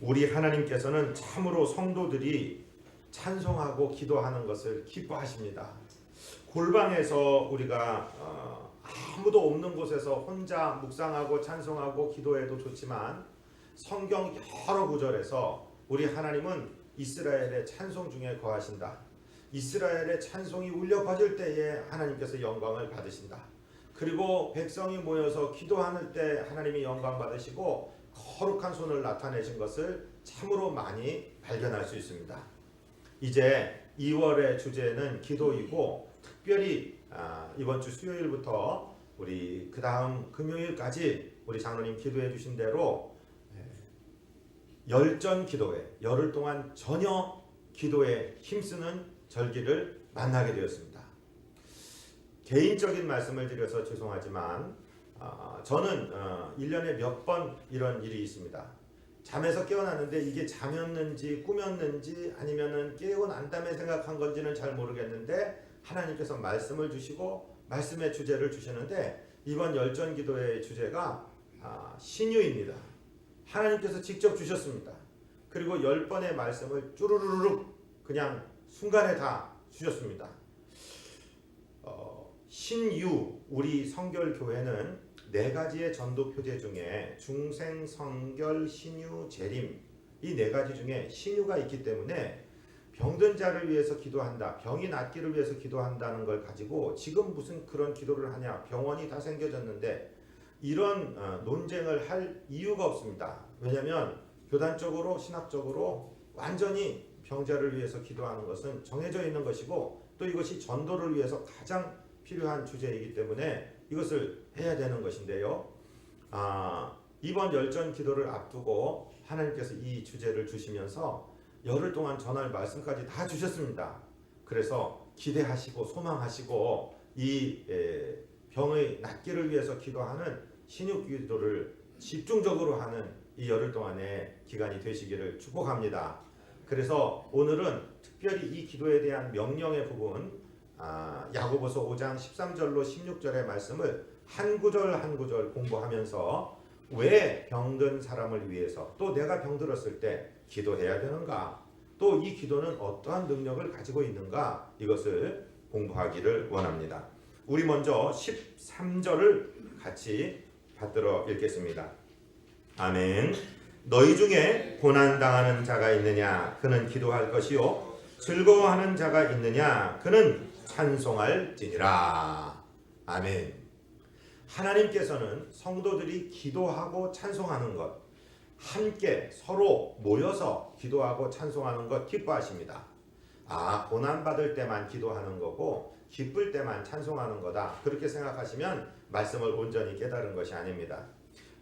우리 하나님께서는 참으로 성도들이 찬송하고 기도하는 것을 기뻐하십니다. 골방에서 우리가 아무도 없는 곳에서 혼자 묵상하고 찬송하고 기도해도 좋지만 성경 여러 구절에서 우리 하나님은 이스라엘의 찬송 중에 거하신다. 이스라엘의 찬송이 울려 퍼질 때에 하나님께서 영광을 받으신다. 그리고 백성이 모여서 기도하는 때 하나님이 영광 받으시고 거룩한 손을 나타내신 것을 참으로 많이 발견할 수 있습니다. 이제 2월의 주제는 기도이고 특별히 이번 주 수요일부터 우리 그 다음 금요일까지 우리 장로님 기도해 주신 대로 열전 기도회, 열흘 동안 전혀 기도에 힘쓰는 절기를 만나게 되었습니다. 개인적인 말씀을 드려서 죄송하지만 저는 1년에 몇 번 이런 일이 있습니다. 잠에서 깨어났는데 이게 잠이었는지 꿈이었는지 아니면은 깨고 난 다음에 생각한 건지는 잘 모르겠는데 하나님께서 말씀을 주시고 말씀의 주제를 주시는데 이번 열전 기도의 주제가 신유입니다. 하나님께서 직접 주셨습니다. 그리고 10번의 말씀을 쭈루루룩 그냥 순간에 다 주셨습니다. 신유, 우리 성결교회는 4가지의 전도 표제 중에 중생, 성결, 신유, 재림 이 4가지 중에 신유가 있기 때문에 병든 자를 위해서 기도한다, 병이 낫기를 위해서 기도한다는 걸 가지고 지금 무슨 그런 기도를 하냐, 병원이 다 생겨졌는데 이런 논쟁을 할 이유가 없습니다. 왜냐하면 교단적으로 신학적으로 완전히 병자를 위해서 기도하는 것은 정해져 있는 것이고 또 이것이 전도를 위해서 가장 필요한 주제이기 때문에 이것을 해야 되는 것인데요. 이번 열전 기도를 앞두고 하나님께서 이 주제를 주시면서 열흘 동안 전할 말씀까지 다 주셨습니다. 그래서 기대하시고 소망하시고 이 병의 낫기를 위해서 기도하는 신유 기도를 집중적으로 하는 이 열흘 동안의 기간이 되시기를 축복합니다. 그래서 오늘은 특별히 이 기도에 대한 명령의 부분 야고보서 5장 13절로 16절의 말씀을 한 구절 한 구절 공부하면서 왜 병든 사람을 위해서 또 내가 병들었을 때 기도해야 되는가, 또 이 기도는 어떠한 능력을 가지고 있는가, 이것을 공부하기를 원합니다. 우리 먼저 13절을 같이 받들어 읽겠습니다. 아멘. 너희 중에 고난당하는 자가 있느냐, 그는 기도할 것이요 즐거워하는 자가 있느냐, 그는 찬송할지니라. 아멘. 하나님께서는 성도들이 기도하고 찬송하는 것, 함께 서로 모여서 기도하고 찬송하는 것 기뻐하십니다. 고난받을 때만 기도하는 거고 기쁠 때만 찬송하는 거다, 그렇게 생각하시면 말씀을 온전히 깨달은 것이 아닙니다.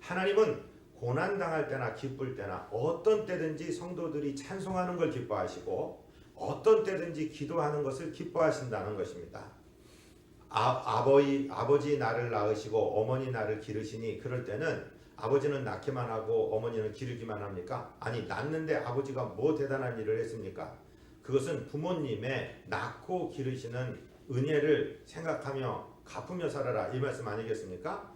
하나님은 고난당할 때나 기쁠 때나 어떤 때든지 성도들이 찬송하는 걸 기뻐하시고 어떤 때든지 기도하는 것을 기뻐하신다는 것입니다. 아버지 나를 낳으시고 어머니 나를 기르시니, 그럴 때는 아버지는 낳기만 하고 어머니는 기르기만 합니까? 아니, 낳는데 아버지가 뭐 대단한 일을 했습니까? 그것은 부모님의 낳고 기르시는 은혜를 생각하며 갚으며 살아라, 이 말씀 아니겠습니까?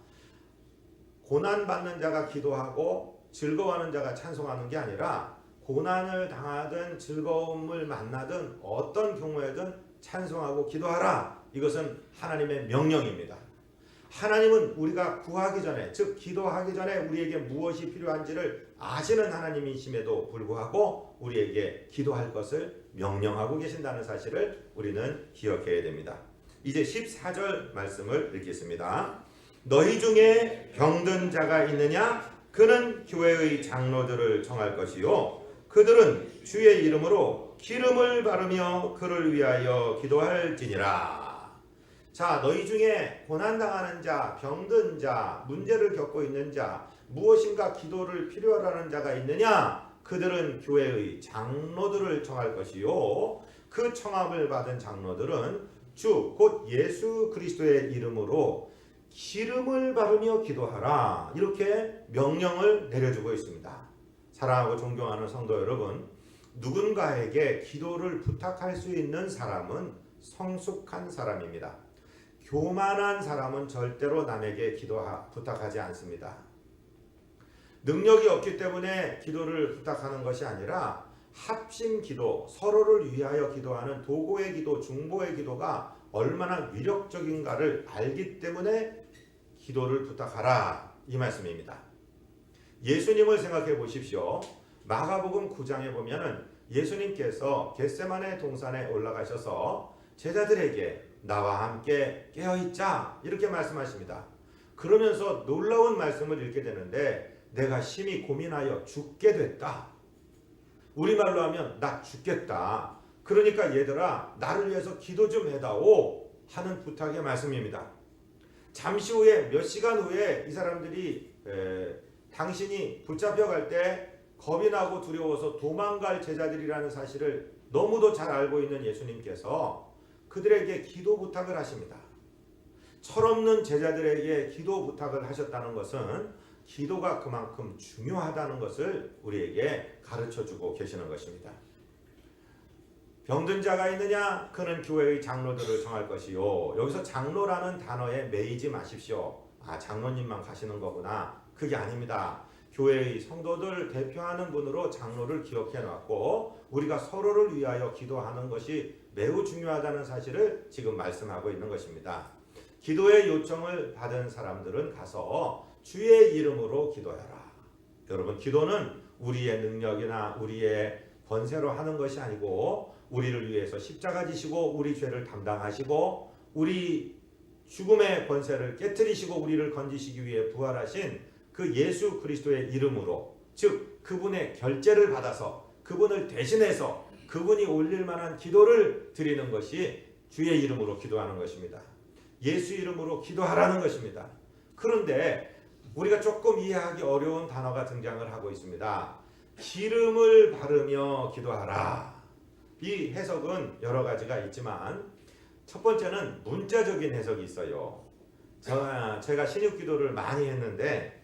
고난받는 자가 기도하고 즐거워하는 자가 찬송하는 게 아니라 고난을 당하든 즐거움을 만나든 어떤 경우에든 찬송하고 기도하라, 이것은 하나님의 명령입니다. 하나님은 우리가 구하기 전에, 즉 기도하기 전에 우리에게 무엇이 필요한지를 아시는 하나님이심에도 불구하고 우리에게 기도할 것을 명령하고 계신다는 사실을 우리는 기억해야 됩니다. 이제 14절 말씀을 읽겠습니다. 너희 중에 병든 자가 있느냐, 그는 교회의 장로들을 청할 것이요 그들은 주의 이름으로 기름을 바르며 그를 위하여 기도할지니라. 자, 너희 중에 고난당하는 자, 병든 자, 문제를 겪고 있는 자, 무엇인가 기도를 필요로 하는 자가 있느냐? 그들은 교회의 장로들을 청할 것이요 그 청함을 받은 장로들은 주 곧 예수 그리스도의 이름으로 기름을 바르며 기도하라, 이렇게 명령을 내려주고 있습니다. 사랑하고 존경하는 성도 여러분, 누군가에게 기도를 부탁할 수 있는 사람은 성숙한 사람입니다. 교만한 사람은 절대로 남에게 부탁하지 않습니다. 능력이 없기 때문에 기도를 부탁하는 것이 아니라 합심 기도, 서로를 위하여 기도하는 도고의 기도, 중보의 기도가 얼마나 위력적인가를 알기 때문에 기도를 부탁하라, 이 말씀입니다. 예수님을 생각해 보십시오. 마가복음 9장에 보면은 예수님께서 겟세마네 동산에 올라가셔서 제자들에게 나와 함께 깨어있자, 이렇게 말씀하십니다. 그러면서 놀라운 말씀을 읽게 되는데, 내가 심히 고민하여 죽게 됐다. 우리말로 하면 나 죽겠다. 그러니까 얘들아, 나를 위해서 기도 좀 해다오 하는 부탁의 말씀입니다. 잠시 후에, 몇 시간 후에 이 사람들이 당신이 붙잡혀갈 때 겁이 나고 두려워서 도망갈 제자들이라는 사실을 너무도 잘 알고 있는 예수님께서 그들에게 기도 부탁을 하십니다. 철없는 제자들에게 기도 부탁을 하셨다는 것은 기도가 그만큼 중요하다는 것을 우리에게 가르쳐주고 계시는 것입니다. 병든 자가 있느냐? 그는 교회의 장로들을 정할 것이요. 여기서 장로라는 단어에 매이지 마십시오. 아, 장로님만 가시는 거구나. 그게 아닙니다. 교회의 성도들 대표하는 분으로 장로를 기억해 놨고, 우리가 서로를 위하여 기도하는 것이 매우 중요하다는 사실을 지금 말씀하고 있는 것입니다. 기도의 요청을 받은 사람들은 가서 주의 이름으로 기도해라. 여러분, 기도는 우리의 능력이나 우리의 권세로 하는 것이 아니고, 우리를 위해서 십자가 지시고 우리 죄를 담당하시고 우리 죽음의 권세를 깨뜨리시고 우리를 건지시기 위해 부활하신 그 예수 그리스도의 이름으로, 즉 그분의 결제를 받아서 그분을 대신해서 그분이 올릴 만한 기도를 드리는 것이 주의 이름으로 기도하는 것입니다. 예수 이름으로 기도하라는 것입니다. 그런데 우리가 조금 이해하기 어려운 단어가 등장을 하고 있습니다. 기름을 바르며 기도하라. 이 해석은 여러 가지가 있지만 첫 번째는 문자적인 해석이 있어요. 제가 신육 기도를 많이 했는데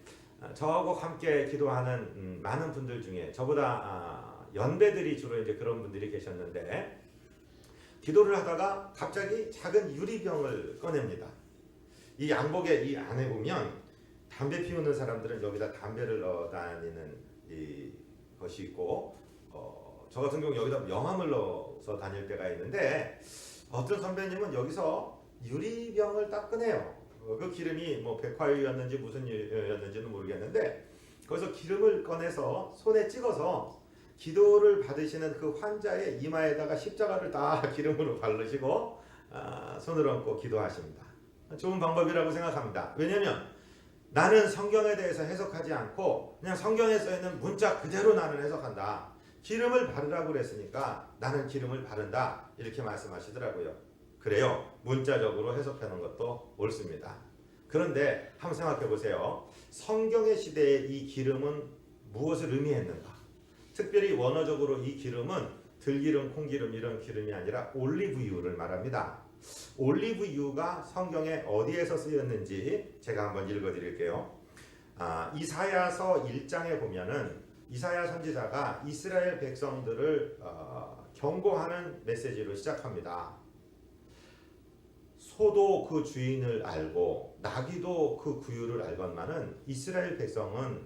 저하고 함께 기도하는 많은 분들 중에 저보다 연배들이 주로 이제 그런 분들이 계셨는데, 기도를 하다가 갑자기 작은 유리병을 꺼냅니다. 이 양복의 이 안에 보면 담배 피우는 사람들은 여기다 담배를 넣어 다니는 이 것이 있고, 저 같은 경우 여기다 명함을 넣어서 다닐 때가 있는데, 어떤 선배님은 여기서 유리병을 딱 꺼내요. 그 기름이 뭐 백화유였는지 무슨 유였는지는 모르겠는데, 거기서 기름을 꺼내서 손에 찍어서 기도를 받으시는 그 환자의 이마에다가 십자가를 다 기름으로 바르시고 손을 얹고 기도하십니다. 좋은 방법이라고 생각합니다. 왜냐하면 나는 성경에 대해서 해석하지 않고 그냥 성경에 써있는 문자 그대로 나는 해석한다. 기름을 바르라고 그랬으니까 나는 기름을 바른다, 이렇게 말씀하시더라고요. 그래요. 문자적으로 해석하는 것도 옳습니다. 그런데 한번 생각해 보세요. 성경의 시대에 이 기름은 무엇을 의미했는가? 특별히 원어적으로 이 기름은 들기름, 콩기름 이런 기름이 아니라 올리브유를 말합니다. 올리브유가 성경에 어디에서 쓰였는지 제가 한번 읽어드릴게요. 이사야서 1장에 보면은 이사야 선지자가 이스라엘 백성들을 경고하는 메시지로 시작합니다. 소도 그 주인을 알고 나귀도 그 구유를 알건만은 이스라엘 백성은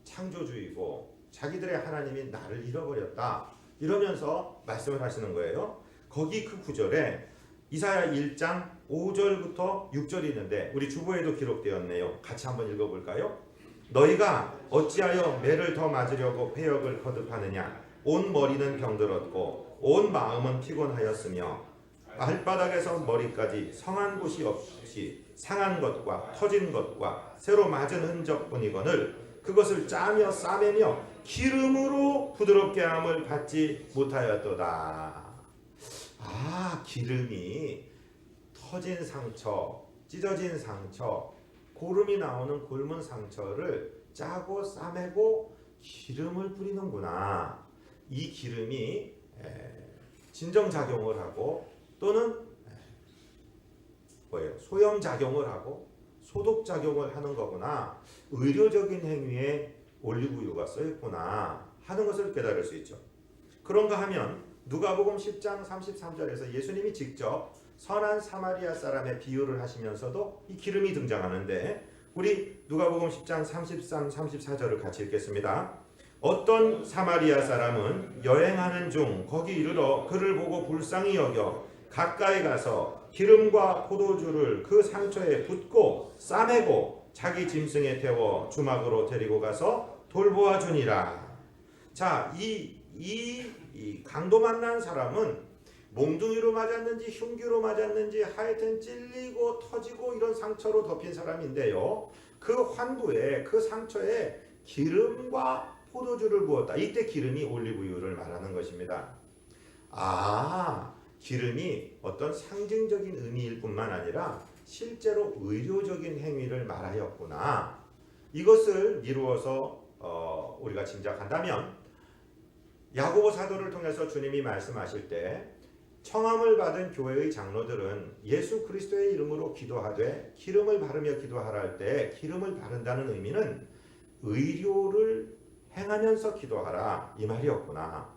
창조주이고 자기들의 하나님인 나를 잃어버렸다, 이러면서 말씀을 하시는 거예요. 거기 그 구절에 이사야 1장 5절부터 6절이 있는데 우리 주보에도 기록되었네요. 같이 한번 읽어볼까요? 너희가 어찌하여 매를 더 맞으려고 회역을 거듭하느냐? 온 머리는 병들었고 온 마음은 피곤하였으며 발바닥에서 머리까지 성한 곳이 없이 상한 것과 터진 것과 새로 맞은 흔적뿐이거늘 그것을 짜며 싸매며 기름으로 부드럽게 함을 받지 못하였도다. 기름이 터진 상처, 찢어진 상처, 고름이 나오는 굶은 상처를 짜고 싸매고 기름을 뿌리는구나. 이 기름이 진정작용을 하고 또는 소염작용을 하고 소독작용을 하는 거구나. 의료적인 행위에 올리브유가 써있구나 하는 것을 깨달을 수 있죠. 그런가 하면 누가복음 10장 33절에서 예수님이 직접 선한 사마리아 사람의 비유를 하시면서도 이 기름이 등장하는데 우리 누가복음 10장 33, 34절을 같이 읽겠습니다. 어떤 사마리아 사람은 여행하는 중 거기 이르러 그를 보고 불쌍히 여겨 가까이 가서 기름과 포도주를 그 상처에 붓고 싸매고 자기 짐승에 태워 주막으로 데리고 가서 돌보아 주니라. 자, 이 강도 만난 사람은 몽둥이로 맞았는지 흉기로 맞았는지 하여튼 찔리고 터지고 이런 상처로 덮인 사람인데요. 그 환부에 그 상처에 기름과 포도주를 부었다. 이때 기름이 올리브유를 말하는 것입니다. 기름이 어떤 상징적인 의미일 뿐만 아니라 실제로 의료적인 행위를 말하였구나. 이것을 이루어서 우리가 짐작한다면 야고보 사도를 통해서 주님이 말씀하실 때 청함을 받은 교회의 장로들은 예수 그리스도의 이름으로 기도하되 기름을 바르며 기도하라 할 때 기름을 바른다는 의미는 의료를 행하면서 기도하라 이 말이었구나.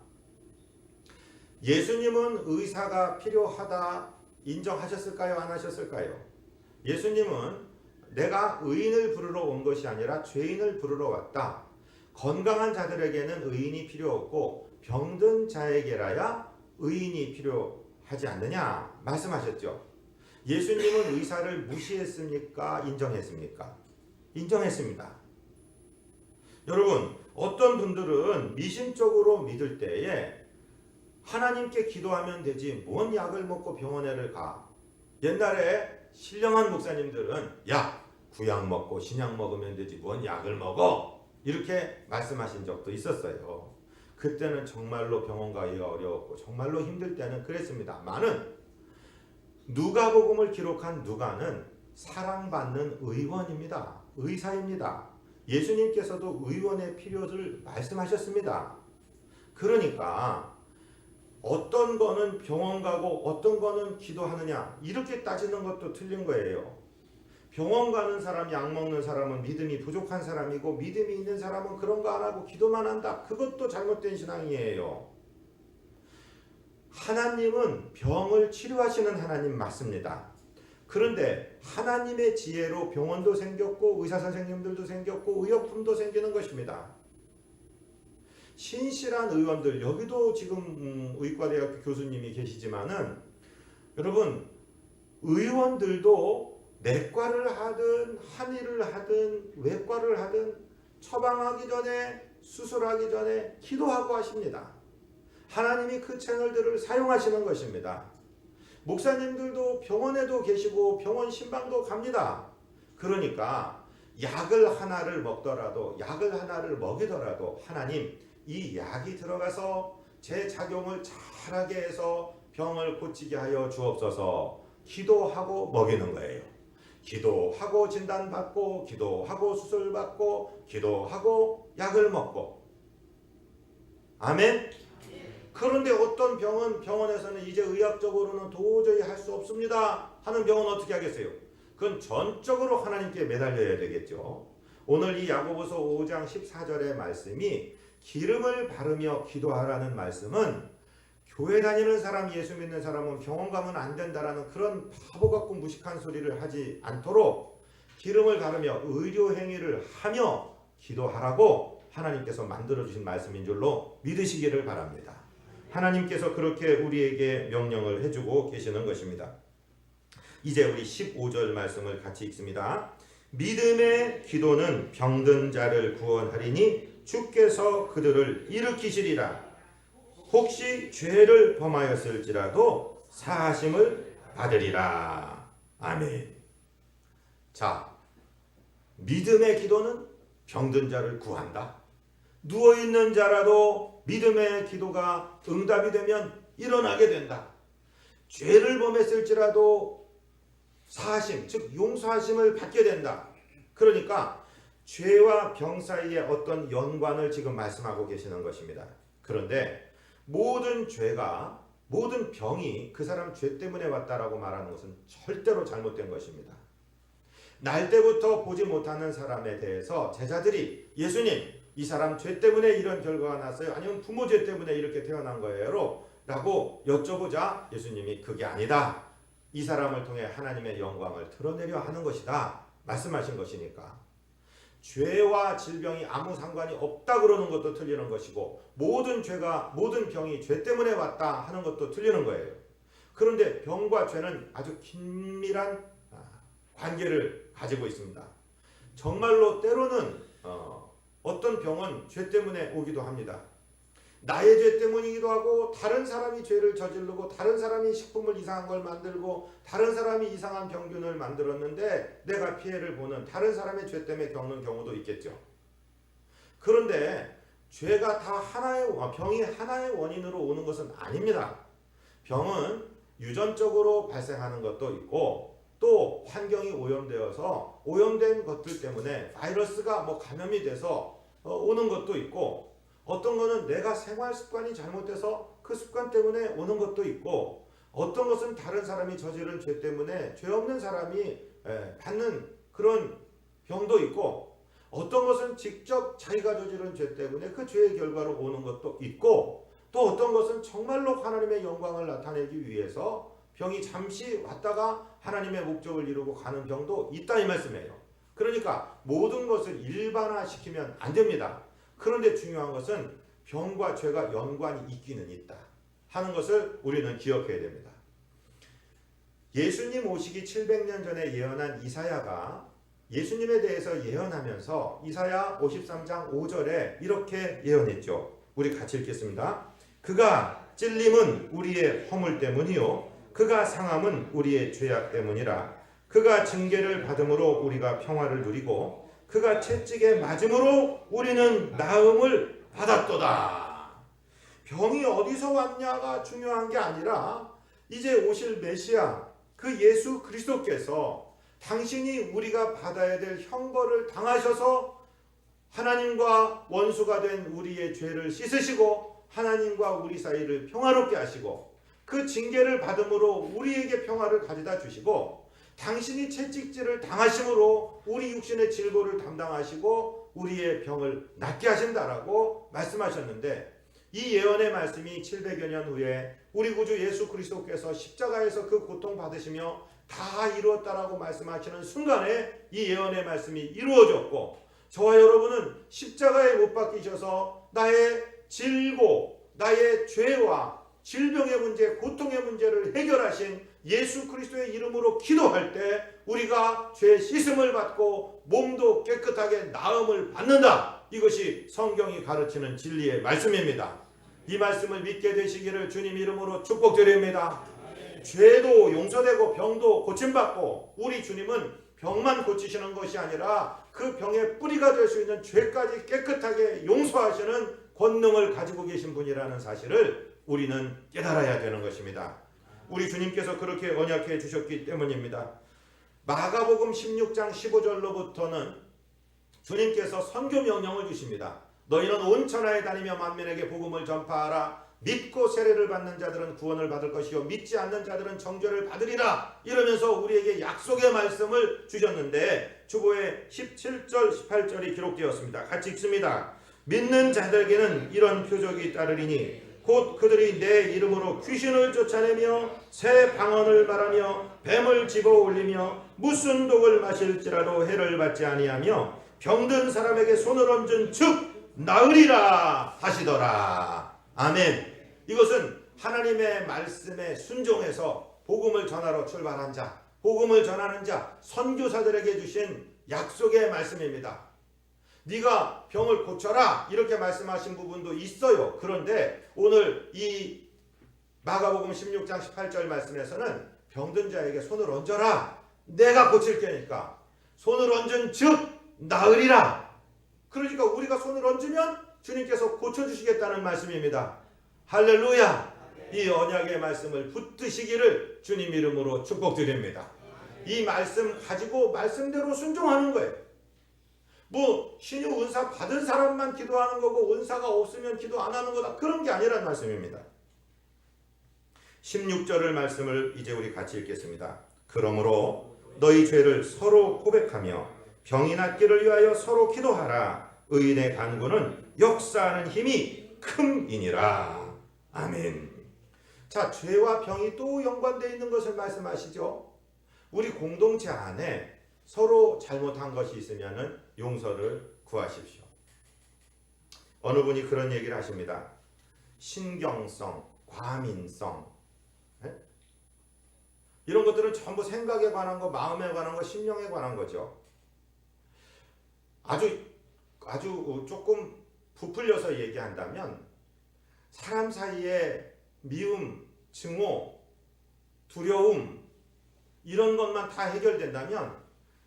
예수님은 의사가 필요하다 인정하셨을까요? 안 하셨을까요? 예수님은 내가 의인을 부르러 온 것이 아니라 죄인을 부르러 왔다. 건강한 자들에게는 의인이 필요 없고 병든 자에게라야 의인이 필요하지 않느냐 말씀하셨죠. 예수님은 의사를 무시했습니까? 인정했습니까? 인정했습니다. 여러분, 어떤 분들은 미신적으로 믿을 때에 하나님께 기도하면 되지 뭔 약을 먹고 병원에를 가. 옛날에 신령한 목사님들은 야, 구약 먹고 신약 먹으면 되지 뭔 약을 먹어. 이렇게 말씀하신 적도 있었어요. 그때는 정말로 병원 가기가 어려웠고 정말로 힘들 때는 그랬습니다만은 누가복음을 기록한 누가는 사랑받는 의원입니다. 의사입니다. 예수님께서도 의원의 필요를 말씀하셨습니다. 그러니까 어떤 거는 병원 가고 어떤 거는 기도하느냐 이렇게 따지는 것도 틀린 거예요. 병원 가는 사람, 약 먹는 사람은 믿음이 부족한 사람이고 믿음이 있는 사람은 그런 거 안 하고 기도만 한다. 그것도 잘못된 신앙이에요. 하나님은 병을 치료하시는 하나님 맞습니다. 그런데 하나님의 지혜로 병원도 생겼고 의사 선생님들도 생겼고 의약품도 생기는 것입니다. 신실한 의원들, 여기도 지금 의과대학교 교수님이 계시지만은 여러분 의원들도 내과를 하든 한의를 하든 외과를 하든 처방하기 전에 수술하기 전에 기도하고 하십니다. 하나님이 그 채널들을 사용하시는 것입니다. 목사님들도 병원에도 계시고 병원 신방도 갑니다. 그러니까 약을 하나를 먹더라도 약을 하나를 먹이더라도 하나님 이 약이 들어가서 제 작용을 잘하게 해서 병을 고치게 하여 주옵소서 기도하고 먹이는 거예요. 기도하고 진단받고 기도하고 수술받고 기도하고 약을 먹고 아멘. 그런데 어떤 병은 병원에서는 이제 의학적으로는 도저히 할 수 없습니다 하는 병은 어떻게 하겠어요? 그건 전적으로 하나님께 매달려야 되겠죠. 오늘 이 야고보서 5장 14절의 말씀이 기름을 바르며 기도하라는 말씀은 교회 다니는 사람, 예수 믿는 사람은 병원 가면 안 된다라는 그런 바보 같고 무식한 소리를 하지 않도록 기름을 바르며 의료 행위를 하며 기도하라고 하나님께서 만들어주신 말씀인 줄로 믿으시기를 바랍니다. 하나님께서 그렇게 우리에게 명령을 해주고 계시는 것입니다. 이제 우리 15절 말씀을 같이 읽습니다. 믿음의 기도는 병든 자를 구원하리니 주께서 그들을 일으키시리라. 혹시 죄를 범하였을지라도 사하심을 받으리라. 아멘. 자, 믿음의 기도는 병든 자를 구한다. 누워있는 자라도 믿음의 기도가 응답이 되면 일어나게 된다. 죄를 범했을지라도 사하심, 즉 용서하심을 받게 된다. 그러니까 죄와 병 사이에 어떤 연관을 지금 말씀하고 계시는 것입니다. 그런데 모든 죄가, 모든 병이 그 사람 죄 때문에 왔다라고 말하는 것은 절대로 잘못된 것입니다. 날 때부터 보지 못하는 사람에 대해서 제자들이 예수님, 이 사람 죄 때문에 이런 결과가 났어요? 아니면 부모 죄 때문에 이렇게 태어난 거예요? 라고 여쭤보자 예수님이 그게 아니다. 이 사람을 통해 하나님의 영광을 드러내려 하는 것이다. 말씀하신 것이니까 죄와 질병이 아무 상관이 없다 그러는 것도 틀리는 것이고 모든 병이 죄 때문에 왔다 하는 것도 틀리는 거예요. 그런데 병과 죄는 아주 긴밀한 관계를 가지고 있습니다. 정말로 때로는 어떤 병은 죄 때문에 오기도 합니다. 나의 죄 때문이기도 하고 다른 사람이 죄를 저지르고 다른 사람이 식품을 이상한 걸 만들고 다른 사람이 이상한 병균을 만들었는데 내가 피해를 보는 다른 사람의 죄 때문에 겪는 경우도 있겠죠. 그런데 죄가 다 병이 하나의 원인으로 오는 것은 아닙니다. 병은 유전적으로 발생하는 것도 있고 또 환경이 오염되어서 오염된 것들 때문에 바이러스가 감염이 돼서 오는 것도 있고 어떤 거는 내가 생활 습관이 잘못돼서 그 습관 때문에 오는 것도 있고 어떤 것은 다른 사람이 저지른 죄 때문에 죄 없는 사람이 받는 그런 병도 있고 어떤 것은 직접 자기가 저지른 죄 때문에 그 죄의 결과로 오는 것도 있고 또 어떤 것은 정말로 하나님의 영광을 나타내기 위해서 병이 잠시 왔다가 하나님의 목적을 이루고 가는 병도 있다 이 말씀이에요. 그러니까 모든 것을 일반화시키면 안 됩니다. 그런데 중요한 것은 병과 죄가 연관이 있기는 있다 하는 것을 우리는 기억해야 됩니다. 예수님 오시기 700년 전에 예언한 이사야가 예수님에 대해서 예언하면서 이사야 53장 5절에 이렇게 예언했죠. 우리 같이 읽겠습니다. 그가 찔림은 우리의 허물 때문이요 그가 상함은 우리의 죄악 때문이라. 그가 징계를 받음으로 우리가 평화를 누리고 그가 채찍에 맞음으로 우리는 나음을 받았도다. 병이 어디서 왔냐가 중요한 게 아니라 이제 오실 메시아 그 예수 그리스도께서 당신이 우리가 받아야 될 형벌을 당하셔서 하나님과 원수가 된 우리의 죄를 씻으시고 하나님과 우리 사이를 평화롭게 하시고 그 징계를 받음으로 우리에게 평화를 가져다 주시고 당신이 채찍질을 당하심으로 우리 육신의 질고를 담당하시고 우리의 병을 낫게 하신다라고 말씀하셨는데 이 예언의 말씀이 700여 년 후에 우리 구주 예수 그리스도께서 십자가에서 그 고통 받으시며 다 이루었다라고 말씀하시는 순간에 이 예언의 말씀이 이루어졌고 저와 여러분은 십자가에 못 박히셔서 나의 질고 나의 죄와 질병의 문제, 고통의 문제를 해결하신 예수 그리스도의 이름으로 기도할 때 우리가 죄 씻음을 받고 몸도 깨끗하게 나음을 받는다. 이것이 성경이 가르치는 진리의 말씀입니다. 이 말씀을 믿게 되시기를 주님 이름으로 축복드립니다. 죄도 용서되고 병도 고침받고 우리 주님은 병만 고치시는 것이 아니라 그 병의 뿌리가 될 수 있는 죄까지 깨끗하게 용서하시는 권능을 가지고 계신 분이라는 사실을 우리는 깨달아야 되는 것입니다. 우리 주님께서 그렇게 언약해 주셨기 때문입니다. 마가복음 16장 15절로부터는 주님께서 선교 명령을 주십니다. 너희는 온 천하에 다니며 만민에게 복음을 전파하라. 믿고 세례를 받는 자들은 구원을 받을 것이요 믿지 않는 자들은 정죄를 받으리라. 이러면서 우리에게 약속의 말씀을 주셨는데 주보에 17절 18절이 기록되었습니다. 같이 읽습니다. 믿는 자들에게는 이런 표적이 따르리니 곧 그들이 내 이름으로 귀신을 쫓아내며 새 방언을 말하며 뱀을 집어 올리며 무슨 독을 마실지라도 해를 받지 아니하며 병든 사람에게 손을 얹은 즉 나으리라 하시더라. 아멘. 이것은 하나님의 말씀에 순종해서 복음을 전하러 출발한 자, 복음을 전하는 자, 선교사들에게 주신 약속의 말씀입니다. 네가 병을 고쳐라 이렇게 말씀하신 부분도 있어요. 그런데 오늘 이 마가복음 16장 18절 말씀에서는 병든 자에게 손을 얹어라. 내가 고칠 테니까 손을 얹은 즉 나으리라. 그러니까 우리가 손을 얹으면 주님께서 고쳐주시겠다는 말씀입니다. 할렐루야. 이 언약의 말씀을 붙드시기를 주님 이름으로 축복드립니다. 이 말씀 가지고 말씀대로 순종하는 거예요. 신유 은사 받은 사람만 기도하는 거고 은사가 없으면 기도 안 하는 거다. 그런 게 아니라는 말씀입니다. 16절을 말씀을 이제 우리 같이 읽겠습니다. 그러므로 너희 죄를 서로 고백하며 병이 낫기를 위하여 서로 기도하라. 의인의 간구는 역사하는 힘이 큼이니라. 아멘. 자, 죄와 병이 또 연관되어 있는 것을 말씀하시죠. 우리 공동체 안에 서로 잘못한 것이 있으면은 용서를 구하십시오. 어느 분이 그런 얘기를 하십니다. 신경성, 과민성, 네? 이런 것들은 전부 생각에 관한 거, 마음에 관한 거, 심령에 관한 거죠. 아주 조금 부풀려서 얘기한다면 사람 사이에 미움, 증오, 두려움 이런 것만 다 해결된다면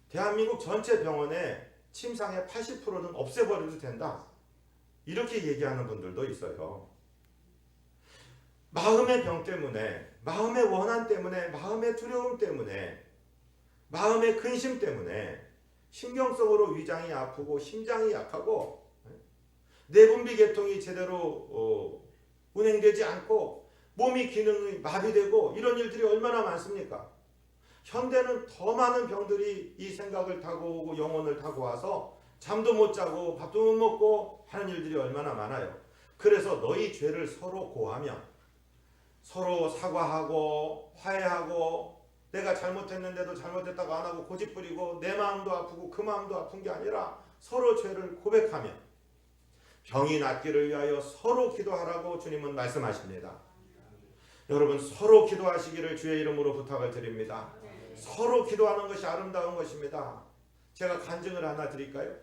대한민국 전체 병원의 침상의 80%는 없애버려도 된다. 이렇게 얘기하는 분들도 있어요. 마음의 병 때문에, 마음의 원한 때문에, 마음의 두려움 때문에, 마음의 근심 때문에 신경성으로 위장이 아프고 심장이 약하고 내분비 계통이 제대로 운행되지 않고 몸이 기능이 마비되고 이런 일들이 얼마나 많습니까? 현대는 더 많은 병들이 이 생각을 타고 오고 영혼을 타고 와서 잠도 못 자고 밥도 못 먹고 하는 일들이 얼마나 많아요. 그래서 너희 죄를 서로 고하며 서로 사과하고 화해하고 내가 잘못했는데도 잘못했다고 안 하고 고집부리고 내 마음도 아프고 그 마음도 아픈 게 아니라 서로 죄를 고백하며 병이 낫기를 위하여 서로 기도하라고 주님은 말씀하십니다. 여러분 서로 기도하시기를 주의 이름으로 부탁을 드립니다. 서로 기도하는 것이 아름다운 것입니다. 제가 간증을 하나 드릴까요?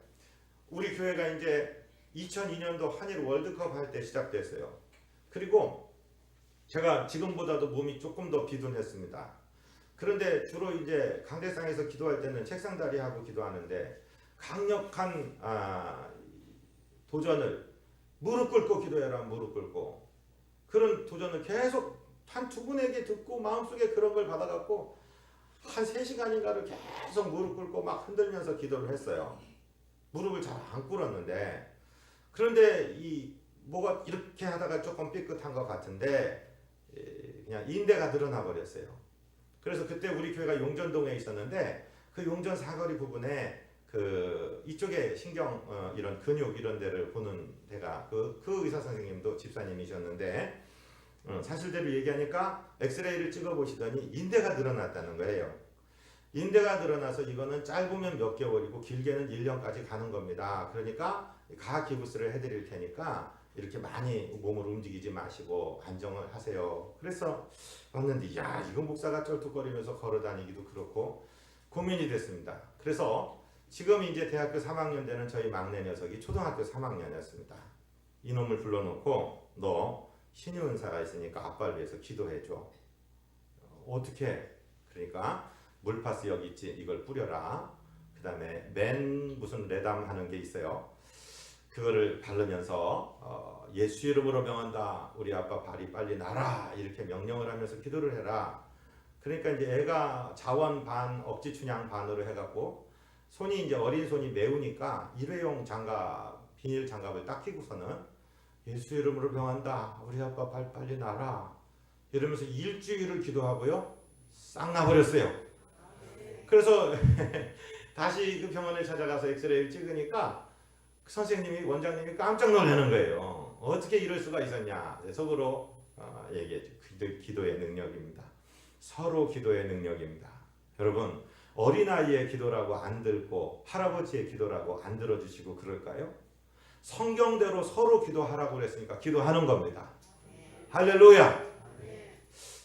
우리 교회가 이제 2002년도 한일 월드컵 할 때 시작됐어요. 그리고 제가 지금보다도 몸이 조금 더 비둔했습니다. 그런데 주로 이제 강대상에서 기도할 때는 책상다리하고 기도하는데 강력한 도전을 무릎 꿇고 기도해라 무릎 꿇고 그런 도전을 계속 한 두 분에게 듣고 마음속에 그런 걸 받아갖고 한 3시간인가를 계속 무릎 꿇고 막 흔들면서 기도를 했어요. 무릎을 잘 안 꿇었는데 그런데 이 뭐가 이렇게 하다가 조금 삐끗한 것 같은데 그냥 인대가 늘어나 버렸어요. 그래서 그때 우리 교회가 용전동에 있었는데 그 용전 사거리 부분에 그 이쪽에 신경 이런 근육 이런 데를 보는 데가 그 의사 선생님도 집사님이셨는데 사실대로 얘기하니까 엑스레이를 찍어 보시더니 인대가 늘어났다는 거예요. 인대가 늘어나서 이거는 짧으면 몇 개월이고 길게는 1년까지 가는 겁니다. 그러니까 가 기부스를 해드릴 테니까 이렇게 많이 몸을 움직이지 마시고 안정을 하세요. 그래서 왔는데 야 이거 목사가 쩔뚝거리면서 걸어다니기도 그렇고 고민이 됐습니다. 그래서 지금 이제 대학교 3학년 되는 저희 막내 녀석이 초등학교 3학년이었습니다. 이놈을 불러놓고 너 신유 은사가 있으니까 아빠를 위해서 기도해줘. 어떻게? 그러니까 물파스 여기 있지 이걸 뿌려라. 그 다음에 맨 무슨 레담 하는 게 있어요. 그거를 바르면서 예수 이름으로 명한다. 우리 아빠 발이 빨리 나라. 이렇게 명령을 하면서 기도를 해라. 그러니까 이제 애가 자원 반 억지 춘향 반으로 해갖고 손이 이제 어린 손이 매우니까 일회용 장갑 비닐 장갑을 딱 끼고서는 예수 이름으로 명한다. 우리 아빠 발 빨리 나라. 이러면서 일주일을 기도하고요. 싹 나버렸어요. 그래서 다시 그 병원에 찾아가서 엑스레이를 찍으니까 선생님이 원장님이 깜짝 놀라는 거예요. 어떻게 이럴 수가 있었냐. 속으로 얘기했죠. 기도의 능력입니다. 서로 기도의 능력입니다. 여러분 어린아이의 기도라고 안 듣고 할아버지의 기도라고 안 들어주시고 그럴까요? 성경대로 서로 기도하라고 그랬으니까 기도하는 겁니다. 할렐루야.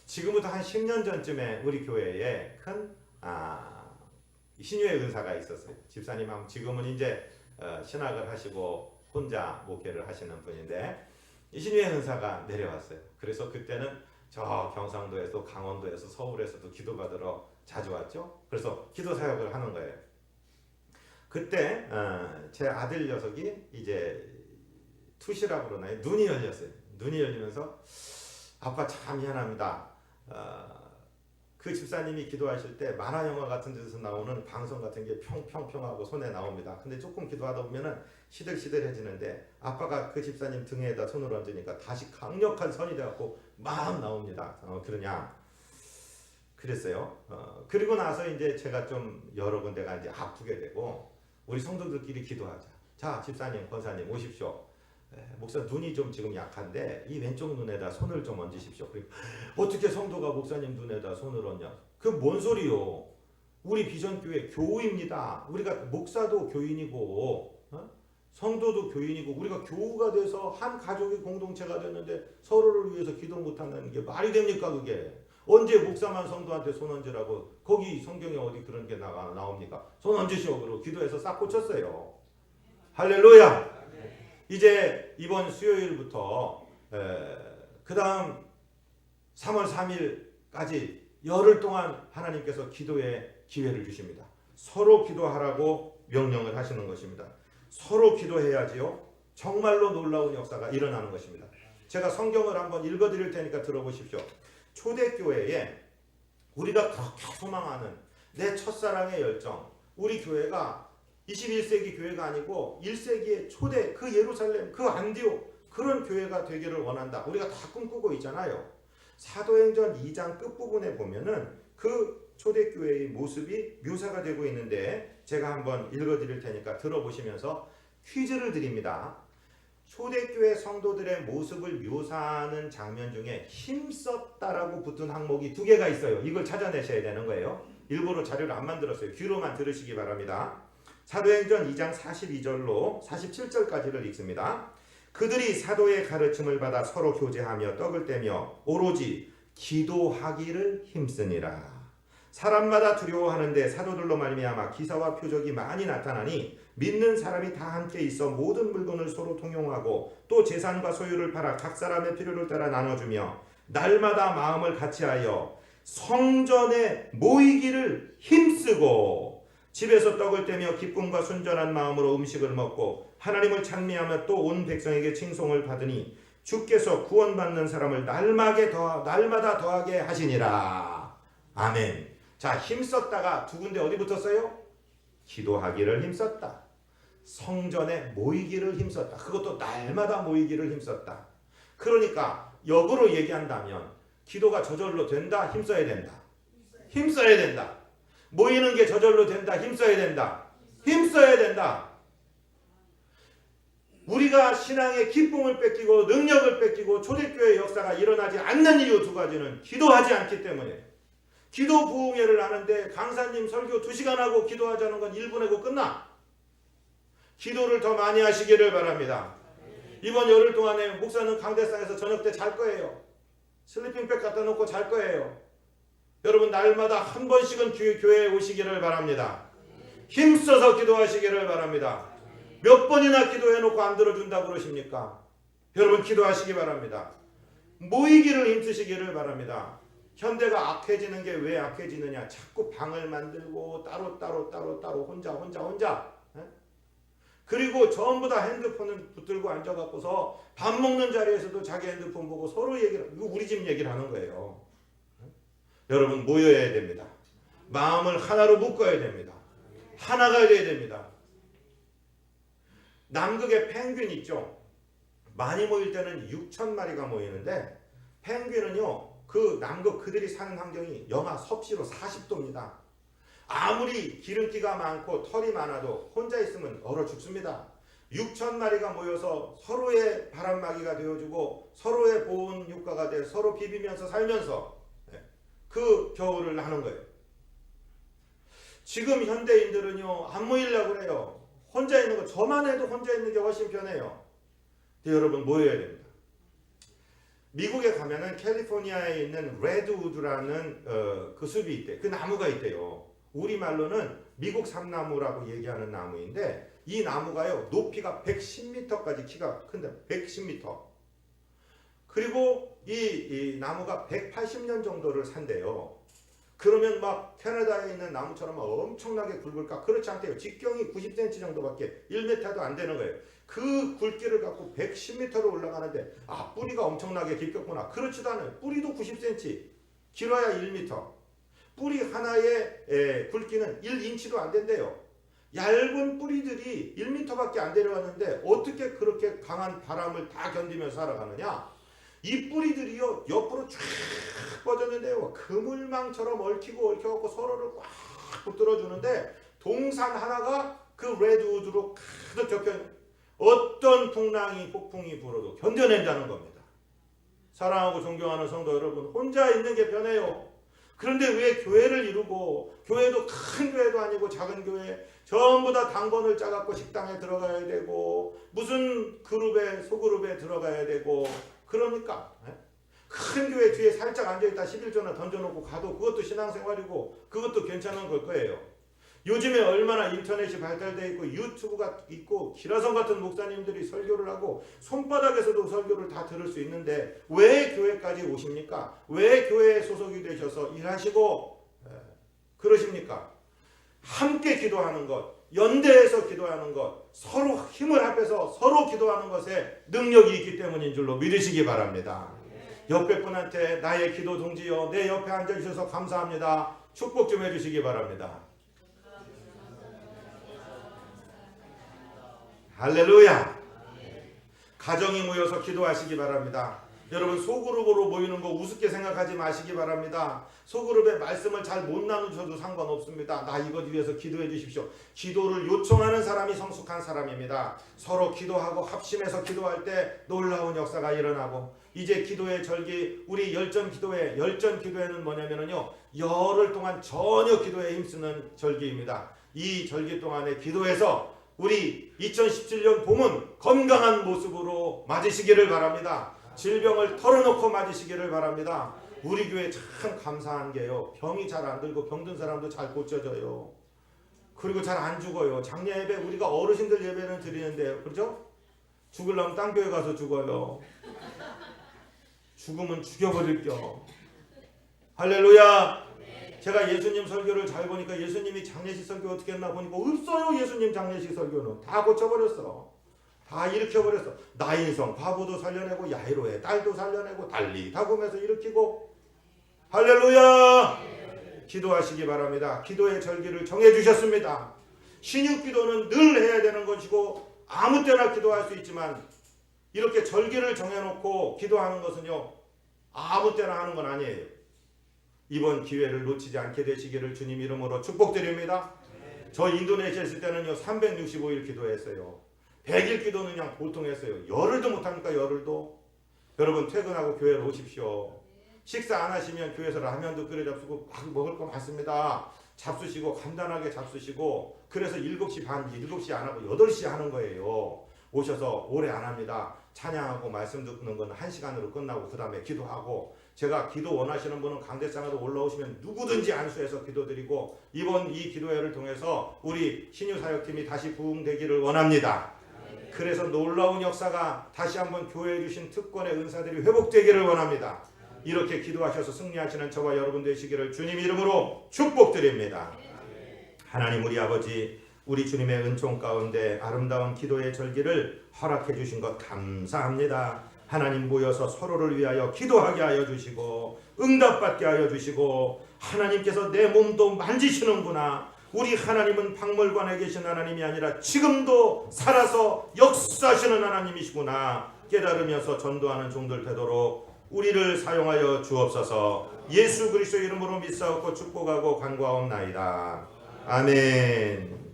지금부터 한 10년 전쯤에 우리 교회에 큰 신유의 은사가 있었어요. 집사님하고 지금은 이제 신학을 하시고 혼자 목회를 하시는 분인데 이 신유의 은사가 내려왔어요. 그래서 그때는 저 경상도에서 강원도에서 서울에서도 기도받으러 자주 왔죠. 그래서 기도 사역을 하는 거예요. 그때 제 아들 녀석이 이제 투시라고 그러나요? 눈이 열렸어요. 눈이 열리면서 아빠 참 미안합니다. 그 집사님이 기도하실 때 만화 영화 같은 데서 나오는 방송 같은 게 평평평하고 손에 나옵니다. 근데 조금 기도하다 보면은 시들시들해지는데 아빠가 그 집사님 등에다 손을 얹으니까 다시 강력한 선이 돼갖고 막 나옵니다. 그러냐? 그랬어요. 그리고 나서 이제 제가 좀 여러 군데가 이제 아프게 되고 우리 성도들끼리 기도하자. 자, 집사님, 권사님 오십시오. 목사 눈이 좀 지금 약한데 이 왼쪽 눈에다 손을 좀 얹으십시오. 어떻게 성도가 목사님 눈에다 손을 얹냐? 그 뭔 소리요? 우리 비전교회 교우입니다. 우리가 목사도 교인이고 성도도 교인이고 우리가 교우가 돼서 한 가족의 공동체가 됐는데 서로를 위해서 기도 못한다는 게 말이 됩니까? 그게 언제 목사만 성도한테 손 얹으라고 거기 성경에 어디 그런 게 나옵니까? 손 얹으시오 그러고 기도해서 싹 고쳤어요. 할렐루야. 이제 이번 수요일부터 그 다음 3월 3일까지 열흘 동안 하나님께서 기도의 기회를 주십니다. 서로 기도하라고 명령을 하시는 것입니다. 서로 기도해야지요. 정말로 놀라운 역사가 일어나는 것입니다. 제가 성경을 한번 읽어드릴 테니까 들어보십시오. 초대교회에 우리가 그렇게 소망하는 내 첫사랑의 열정, 우리 교회가 21세기 교회가 아니고 1세기의 초대 그 예루살렘 그 안디옥 그런 교회가 되기를 원한다. 우리가 다 꿈꾸고 있잖아요. 사도행전 2장 끝부분에 보면은 그 초대교회의 모습이 묘사가 되고 있는데 제가 한번 읽어드릴 테니까 들어보시면서 퀴즈를 드립니다. 초대교회 성도들의 모습을 묘사하는 장면 중에 힘썼다라고 붙은 항목이 2개가 있어요. 이걸 찾아내셔야 되는 거예요. 일부러 자료를 안 만들었어요. 귀로만 들으시기 바랍니다. 사도행전 2장 42절로 47절까지를 읽습니다. 그들이 사도의 가르침을 받아 서로 교제하며 떡을 떼며 오로지 기도하기를 힘쓰니라. 사람마다 두려워하는데 사도들로 말미암아 기사와 표적이 많이 나타나니 믿는 사람이 다 함께 있어 모든 물건을 서로 통용하고 또 재산과 소유를 팔아 각 사람의 필요를 따라 나눠주며 날마다 마음을 같이하여 성전에 모이기를 힘쓰고 집에서 떡을 떼며 기쁨과 순전한 마음으로 음식을 먹고 하나님을 찬미하며 또 온 백성에게 칭송을 받으니 주께서 구원받는 사람을 날마다 더하게 하시니라. 아멘. 자, 힘썼다가 2군데 어디 붙었어요? 기도하기를 힘썼다. 성전에 모이기를 힘썼다. 그것도 날마다 모이기를 힘썼다. 그러니까 역으로 얘기한다면 기도가 저절로 된다, 힘써야 된다. 힘써야 된다. 모이는 게 저절로 된다, 힘써야 된다. 힘써야 된다. 우리가 신앙의 기쁨을 뺏기고 능력을 뺏기고 초대교회 역사가 일어나지 않는 이유 2가지는 기도하지 않기 때문에. 기도 부흥회를 하는데 강사님 설교 2시간 하고 기도하자는 건 1분 하고 끝나. 기도를 더 많이 하시기를 바랍니다. 이번 열흘 동안에 목사는 강대상에서 저녁 때 잘 거예요. 슬리핑백 갖다 놓고 잘 거예요. 여러분 날마다 한 번씩은 교회에 오시기를 바랍니다. 힘써서 기도하시기를 바랍니다. 몇 번이나 기도해놓고 안 들어준다고 그러십니까? 여러분 기도하시기 바랍니다. 모이기를 힘쓰시기를 바랍니다. 현대가 악해지는 게 왜 악해지느냐? 자꾸 방을 만들고 따로 혼자 그리고 전부 다 핸드폰을 붙들고 앉아갖고서 밥 먹는 자리에서도 자기 핸드폰 보고 서로 얘기를, 이거 우리 집 얘기를 하는 거예요. 여러분 모여야 됩니다. 마음을 하나로 묶어야 됩니다. 하나가 돼야 됩니다. 남극에 펭귄 있죠. 많이 모일 때는 6,000마리가 모이는데 펭귄은요 그 남극 그들이 사는 환경이 영하 섭씨로 40도입니다. 아무리 기름기가 많고 털이 많아도 혼자 있으면 얼어 죽습니다. 6,000마리가 모여서 서로의 바람막이가 되어주고 서로의 보온 효과가 돼 서로 비비면서 살면서 그 겨울을 하는 거예요. 지금 현대인들은요 안 모이려고 그래요. 혼자 있는 거 저만 해도 혼자 있는 게 훨씬 편해요. 근데 여러분 모여야 됩니다. 미국에 가면은 캘리포니아에 있는 레드우드라는 그 숲이 있대. 그 나무가 있대요. 우리말로는 미국 삼나무라고 얘기하는 나무인데 이 나무가요 높이가 110m까지 키가 큰데 110m. 그리고 이 나무가 180년 정도를 산대요. 그러면 막 캐나다에 있는 나무처럼 엄청나게 굵을까? 그렇지 않대요. 직경이 90cm 정도밖에 1m도 안 되는 거예요. 그 굵기를 갖고 110m로 올라가는데 아 뿌리가 엄청나게 깊겠구나. 그렇지도 않아요. 뿌리도 90cm, 길어야 1m. 뿌리 하나의 굵기는 1인치도 안 된대요. 얇은 뿌리들이 1m밖에 안 내려왔는데 어떻게 그렇게 강한 바람을 다 견디며 살아가느냐? 이 뿌리들이요 옆으로 쫙 뻗었는데요 그물망처럼 얽혀갖고 서로를 꽉 붙들어주는데 동산 하나가 그 레드우드로 가득 덮여있는 어떤 폭풍이 불어도 견뎌낸다는 겁니다. 사랑하고 존경하는 성도 여러분 혼자 있는 게 편해요. 그런데 왜 교회를 이루고, 교회도 큰 교회도 아니고 작은 교회 전부 다 당번을 짜갖고 식당에 들어가야 되고 무슨 그룹에 소그룹에 들어가야 되고 그러니까 큰 교회 뒤에 살짝 앉아있다 11조나 던져놓고 가도 그것도 신앙생활이고 그것도 괜찮은 걸 거예요. 요즘에 얼마나 인터넷이 발달되어 있고 유튜브가 있고 기라성 같은 목사님들이 설교를 하고 손바닥에서도 설교를 다 들을 수 있는데 왜 교회까지 오십니까? 왜 교회에 소속이 되셔서 일하시고 그러십니까? 함께 기도하는 것, 연대해서 기도하는 것, 서로 힘을 합해서 서로 기도하는 것에 능력이 있기 때문인 줄로 믿으시기 바랍니다. 옆에 분한테 나의 기도 동지여 내 옆에 앉아주셔서 감사합니다. 축복 좀 해주시기 바랍니다. 할렐루야. 가정이 모여서 기도하시기 바랍니다. 여러분 소그룹으로 모이는 거 우습게 생각하지 마시기 바랍니다. 소그룹의 말씀을 잘 못 나누셔도 상관없습니다. 나 이것 위해서 기도해 주십시오. 기도를 요청하는 사람이 성숙한 사람입니다. 서로 기도하고 합심해서 기도할 때 놀라운 역사가 일어나고 이제 기도의 절기 우리 열전 기도회는 뭐냐면요 열흘 동안 전혀 기도에 힘쓰는 절기입니다. 이 절기 동안에 기도해서 우리 2017년 봄은 건강한 모습으로 맞으시기를 바랍니다. 질병을 털어놓고 맞으시기를 바랍니다. 우리 교회 참 감사한 게요. 병이 잘 안 들고 병든 사람도 잘 고쳐져요. 그리고 잘 안 죽어요. 장례 예배 우리가 어르신들 예배는 드리는데요. 그렇죠? 죽으려면 딴 교회 가서 죽어요. 죽으면 죽여버릴게요. 할렐루야. 제가 예수님 설교를 잘 보니까 예수님이 장례식 설교 어떻게 했나 보니까 없어요. 예수님 장례식 설교는 다 고쳐버렸어. 다 일으켜버렸어. 나인성 과부도 살려내고 야이로의 딸도 살려내고 달리 다굼에서 일으키고 할렐루야. 기도하시기 바랍니다. 기도의 절기를 정해주셨습니다. 신육기도는 늘 해야 되는 것이고 아무 때나 기도할 수 있지만 이렇게 절기를 정해놓고 기도하는 것은요 아무 때나 하는 건 아니에요. 이번 기회를 놓치지 않게 되시기를 주님 이름으로 축복드립니다. 저 인도네시아 있을 때는요 365일 기도했어요. 100일 기도는 그냥 보통 했어요. 열흘도 못합니까? 열흘도. 여러분 퇴근하고 교회로 오십시오. 식사 안 하시면 교회에서 라면도 끓여 잡수고 막 먹을 거 많습니다. 잡수시고 간단하게 잡수시고 그래서 7시 반, 7시 안 하고 8시 하는 거예요. 오셔서 오래 안 합니다. 찬양하고 말씀 듣는 건 1시간으로 끝나고 그 다음에 기도하고 제가 기도 원하시는 분은 강대상으로 올라오시면 누구든지 안수해서 기도드리고 이번 이 기도회를 통해서 우리 신유사역팀이 다시 부흥되기를 원합니다. 그래서 놀라운 역사가 다시 한번 교회에 주신 특권의 은사들이 회복되기를 원합니다. 이렇게 기도하셔서 승리하시는 저와 여러분 되시기를 주님 이름으로 축복드립니다. 하나님 우리 아버지 우리 주님의 은총 가운데 아름다운 기도의 절기를 허락해 주신 것 감사합니다. 하나님 모여서 서로를 위하여 기도하게 하여 주시고 응답받게 하여 주시고 하나님께서 내 몸도 만지시는구나. 우리 하나님은 박물관에 계신 하나님이 아니라 지금도 살아서 역사하시는 하나님이시구나 깨달으면서 전도하는 종들 되도록 우리를 사용하여 주옵소서. 예수 그리스도 이름으로 믿사옵고 축복하고 간구하옵나이다. 아멘.